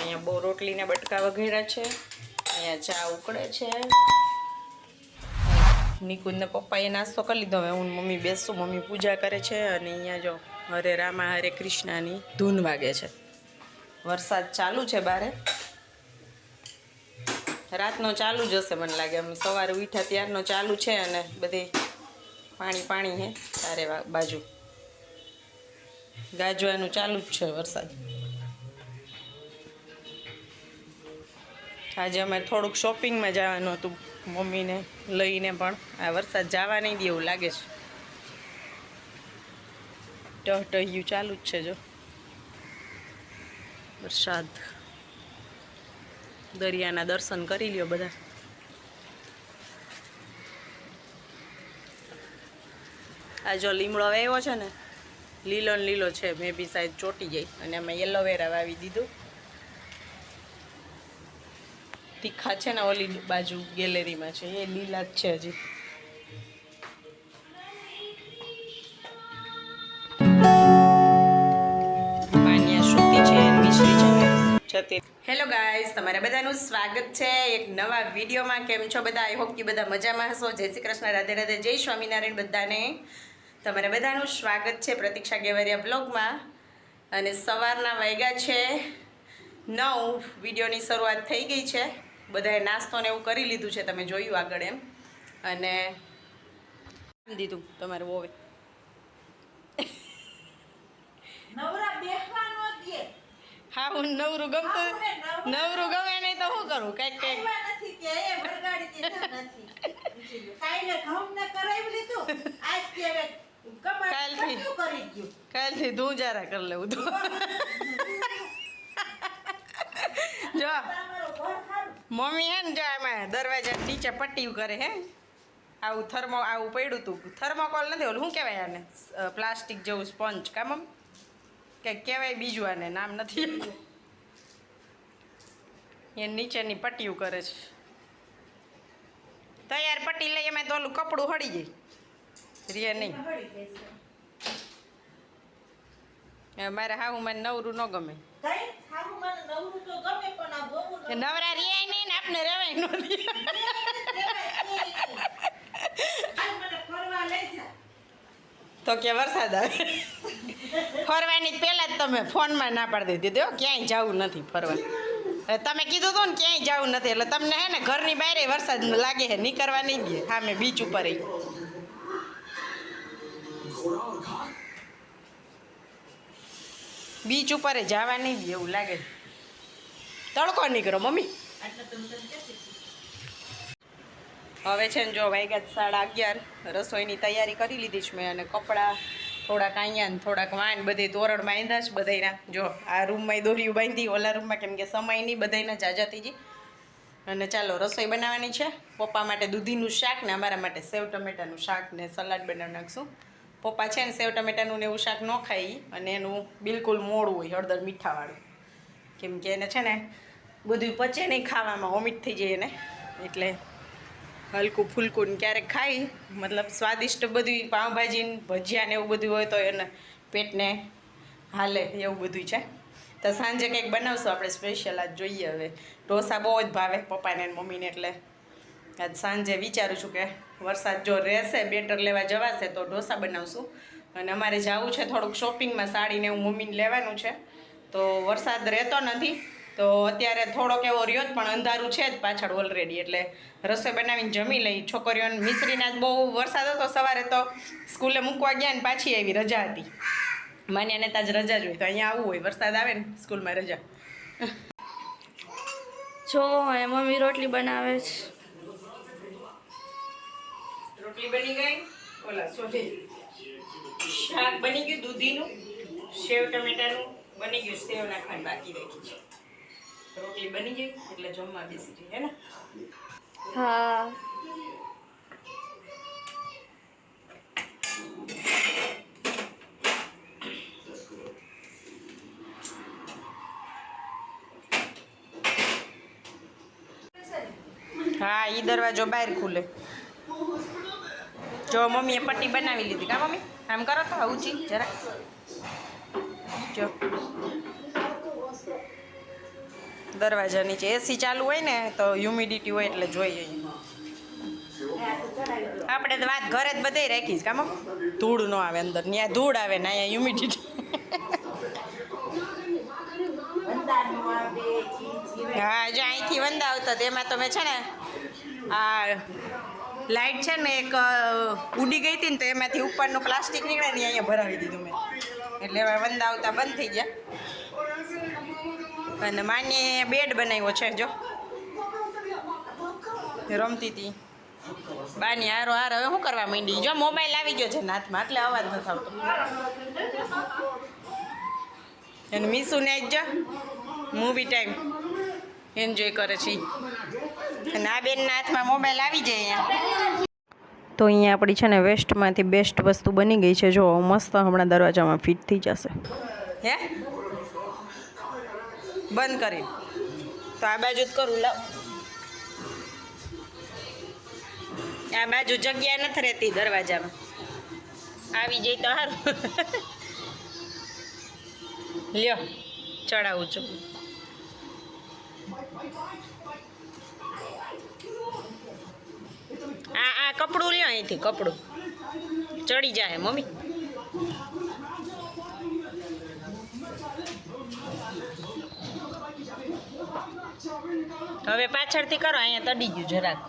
અહીંયા બહુ રોટલીને બટકા વઘેરા છે, અહીંયા ચા ઉકળે છે. નિકુંજને પપ્પાએ નાસ્તો કરી લીધો. હવે હું મમ્મી બેસું, મમ્મી પૂજા કરે છે. અને અહીંયા જો હરે રામા હરે કૃષ્ણાની ધૂન વાગે છે. વરસાદ ચાલુ છે બારે, રાતનો ચાલુ જ હશે મને લાગે. એમ સવારે ઉઠ્યા ત્યારનો ચાલુ છે અને બધી પાણી પાણી હે ચારે બાજુ, ગાજવાનું ચાલુ જ છે વરસાદ. આજે અમારે થોડુંક શોપિંગમાં જવાનું હતું, મમ્મીને લઈને, પણ આ વરસાદ જવા નહીં દે એવું લાગે છે. ટહટહ્યું ચાલુ જ છે જો વરસાદ. દરિયાના દર્શન કરી લ્યો બધા. આ જો લીમડો આવ્યો છે ને, લીલો ને લીલો છે, મેં બી સાઈડ ચોટી જાય. અને એમાં એલોવેરા વાવી દીધું. તીખા છે ને ઓલી બાજુ ગેલેરીમાં છે, એ લીલા જ છે હજી. હેલો ગાઈસ, તમારા બધાનું સ્વાગત છે એક નવા વિડીયોમાં. કેમ છો બધા? આઈ હોપ કે બધા મજામાં હશો. જય શ્રી કૃષ્ણ, રાધે રાધે, જય સ્વામિનારાયણ બધાને. તમારા બધાનું સ્વાગત છે પ્રતીક્ષા ગેવરિયા બ્લોગમાં. અને સવારના વાગ્યા છે 9. વિડીયોની શરૂઆત થઈ ગઈ છે. બધાએ નાસ્તો ને એવું કરી લીધું છે, તમે જોયું આગળ એમ. અને દીધું તમારે વોવે હા, હું નવરું ગમતું, નવરું ગમે નહીં તો શું કરું? કઈક કઈક કાલથી તું જરા કરી લેવું તો. જો મમ્મી હે ને, જો એમાં દરવાજા નીચે પટ્ટી કરે હે. આવું આવું પડ્યું તું. થર્મોકોલ નથી, ઓલું શું કહેવાય આને? પ્લાસ્ટિક જેવું સ્પંજ કા મમ્મી? કંઈક કહેવાય બીજું, આને નામ નથી. એ નીચેની પટ્ટીઓ કરે છે. તૈયાર પટ્ટી લઈ એમાં તો ઓલું કપડું હળી જાય રે નહીં. મારે હાવું મને નવરું ન ગમે. નવરા રે નહીં ને આપણે રેવાય નથી. તો કે વરસાદ આવે ફરવાની પહેલા જ તમે ફોનમાં ના પાડી દીધી, ક્યાંય જવું નથી ફરવા. તમે કીધું હતું ને ક્યાંય જવું નથી, એટલે તમને હે ને ઘરની બહાર વરસાદ લાગે છે, નીકળવા નહીં દે. હા, મેં બીચ ઉપર બીચ ઉપર જવા નહીં દે એવું લાગે. તડકો નીકળો મમ્મી. હવે છે ને જો વાગ્યા 11:30. રસોઈની તૈયારી કરી લીધી છે મેં. અને કપડાં થોડાક અહીંયા ને થોડાક વાન બધે તોરણ બાંધ્યા છે બધાના. જો આ રૂમમાં દોરીયું બાંધી, ઓલા રૂમમાં, કેમ કે સમય નહીં બધાના જાજાતીજી. અને ચાલો રસોઈ બનાવવાની છે. પપ્પા માટે દૂધીનું શાક ને અમારા માટે સેવ ટમેટાનું શાક ને સલાડ બનાવી નાખશું. પપ્પા છે ને સેવ ટમેટાનું ને એવું શાક ન ખાઈ, અને એનું બિલકુલ મોડું હોય, હળદર મીઠાવાળું. કેમ કે એને છે ને બધું પચે નહીં ખાવામાં, વોમિટ થઈ જાય એને. એટલે હલકું ફૂલકું ક્યારેક ખાઈ, મતલબ સ્વાદિષ્ટ બધું પાઉંભાજી ને ભજીયા ને એવું બધું હોય તો એને પેટને હાલે એવું બધું છે. તો સાંજે કંઈક બનાવશું આપણે સ્પેશિયલ. આજ જોઈએ હવે. ઢોસા બહુ જ ભાવે પપ્પાને ને મમ્મીને, એટલે આજ સાંજે વિચારું છું કે વરસાદ જો રહેશે, બેટર લેવા જવાશે તો ઢોસા બનાવશું. અને અમારે જવું છે થોડુંક શોપિંગમાં, સાડીને એવું મમ્મીને લેવાનું છે. તો વરસાદ રહેતો નથી, તો અત્યારે થોડોક એવો રહ્યો જ, પણ અંધારું છે જ પાછળ ઓલરેડી. એટલે રસોઈ બનાવીને જમી લઈ. છોકરીઓને મિશ્રીના જ બહુ વરસાદ હતો સવારે, તો સ્કૂલે મૂકવા ગયા ને પાછી આવી, રજા હતી. માન્યાને તાજ રજા જોઈ, તો અહીંયા આવવું હોય, વરસાદ આવે ને સ્કૂલમાં રજા. જો મમ્મી રોટલી બનાવે છે. રોટલી બની ગઈ. ઓલા સોજી શાક બની ગયું દૂધીનું, સેવ ટમેટાનું બની ગયું, સેવ નાખવાની બાકી રાખી છે. રોટલી બની ગઈ એટલે જમવા બેસી જઈએ, હે ને? હા. હા, ઈ દરવાજો બહાર ખુલે. જો મમ્મીએ પટ્ટી બનાવી લીધી. કા મમ્મી? આમ કરો તો ઊંચી જરા. જો દરવાજા નીચે એસી ચાલુ હોય ને તો હ્યુમિડિટી હોય એટલે જોઈએ. આપણે તો વાત ઘરે જ બધે રાખીશ કામ ધૂળ ન આવે અંદર, ત્યાં ધૂળ આવે ને અહીંયા હ્યુમિડિટી. હા જો અહીંથી વંદા આવતો એમાં તો મેં છે ને આ લાઇટ છે ને એક ઉડી ગઈ હતી ને તો એમાંથી ઉપરનું પ્લાસ્ટિક નીકળે ને અહીંયા ભરાવી દીધું મેં, એટલે હવે વંદા આવતા બંધ થઈ ગયા. અને માન્ય બેડ બનાવ્યો છે જો રમતી હતી બાની હારો હાર. હવે શું કરવા માંડી, જો મોબાઈલ આવી ગયો છે હાથમાં એટલે અવાજ નથી આવતો. અને મીસુને જ જો મૂવી ટાઈમ એન્જોય કરે છે. અને આ બેનના હાથમાં મોબાઈલ આવી જાય અહીંયા. તો અહીંયા આપણી છે ને વેસ્ટમાંથી બેસ્ટ વસ્તુ બની ગઈ છે. જો મસ્ત હમણાં દરવાજામાં ફિટ થઈ જશે. હે બંધ કરી તો આ બાજુ જ કરું. લાવ આ બાજુ જગ્યા નથી રહેતી દરવાજામાં, આવી જાય તો સારું. લ્યો ચડાવું છું. આ કપડું લ્યો અહીંથી, કપડું ચડી જાય મમ્મી. હવે પાછળથી કરો, અહીંયા તડી ગયું જરાક,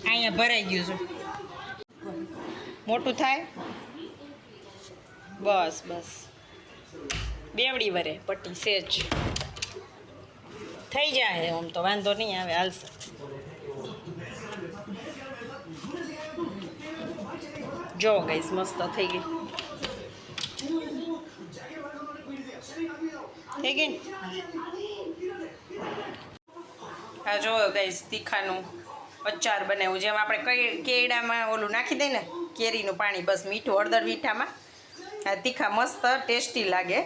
અહીંયા ભરાઈ ગયું છે. મોટું થાય બસ બસ. બેવડી વરે પટ્ટી સેજ થઈ જાય આમ તો વાંધો નહીં આવે, હાલશે. જો ગઈસ મસ્ત થઈ ગઈ. થઈ ગઈ ને આ જો ગઈસ તીખાનું અચાર બનાવ્યું, જેમ આપણે કેળામાં ઓલું નાખી દઈએ ને કેરીનું પાણી, બસ મીઠું હળદર મીઠામાં. આ તીખા મસ્ત ટેસ્ટી લાગે.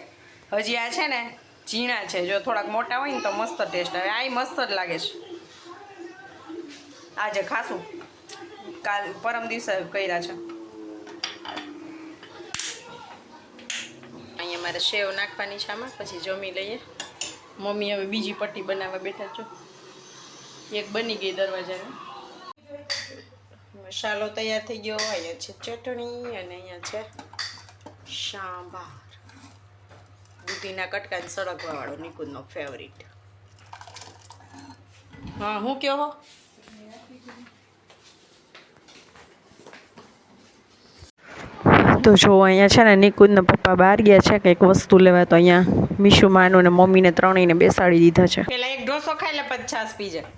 હજી આ છે ને ઝીણા છે, જો થોડાક મોટા હોય ને તો મસ્ત ટેસ્ટ આવે. આ મસ્ત જ લાગે છે. આજે ખાશું, કાલ પરમ દિવસે કર્યા છે. અહીંયા મારે સેવ નાખવાની છે આમાં, પછી જમી લઈએ. મમ્મી હવે બીજી પટ્ટી બનાવવા બેઠા છો. એક બની ગઈ દરવાજાને. મસાલો તૈયાર થઈ ગયો. અહીંયા છે ચટણી અને અહીંયા છે સાંભાર. દૂધીના કટકા સળગવા વાળો નિકુંજનો ફેવરિટ. હા હું કયો હો તો જો અહીંયા છે ને નિકુંજના પપ્પા બહાર ગયા છે કંઈક વસ્તુ લેવા, તો અહીંયા મીશુ માનું ને મમ્મીને ત્રણેયને બેસાડી દીધા છે. પેલા એક ઢોસો ખાઈ લે પછી છાશ પી જાય.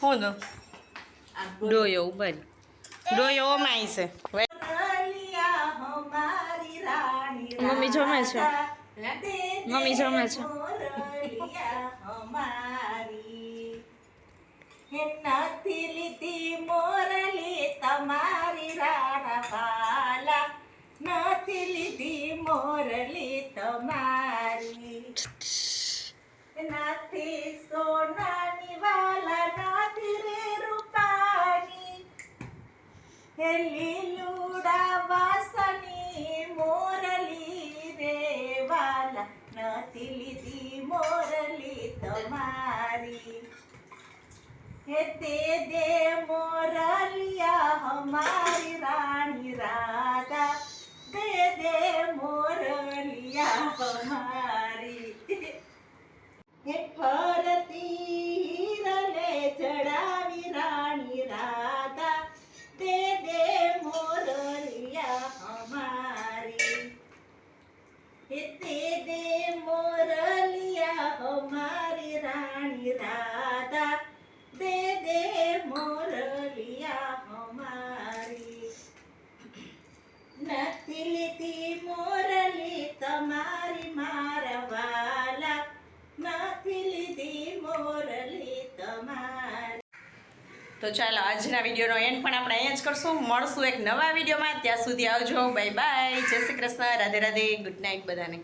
હું દો ડોયો ઉભા ડોયો ઓમાય છે. મમ્મી જમે છે, મમ્મી જમે છે. નથી લીધી મોરલી તમારી રાણા, નથી લીધી મોરલી તમારી, નથી સોનાની વાલા, નથી રે રૂપાની, હે લીલુડા વાસની મોરલી રે વાલા, નથી લીધી મોરલી તમારી, હે તે દે મોરલિયા હમારી રાણી રાધા, દે મોરલિયા હમારી, હે ફરતી હિરલે ચડાવી રાણી રાધા, દે મોરલિયા હમારી, હે તે દે મોરલિયા હમારી રાણી રાધા, દે મોરલિયા હમારી, નથી લીધી મોરલી તમારી મારા વાલા, નથી લીધી મોરલી તમારી. તો ચાલો આજના વિડીયોનો એન્ડ પણ આપણે અહીંયા જ કરશું. મળશું એક નવા વિડીયોમાં. ત્યાં સુધી આવજો. Bye bye. જય શ્રી કૃષ્ણ. રાધે રાધે. ગુડ નાઇટ બધાને.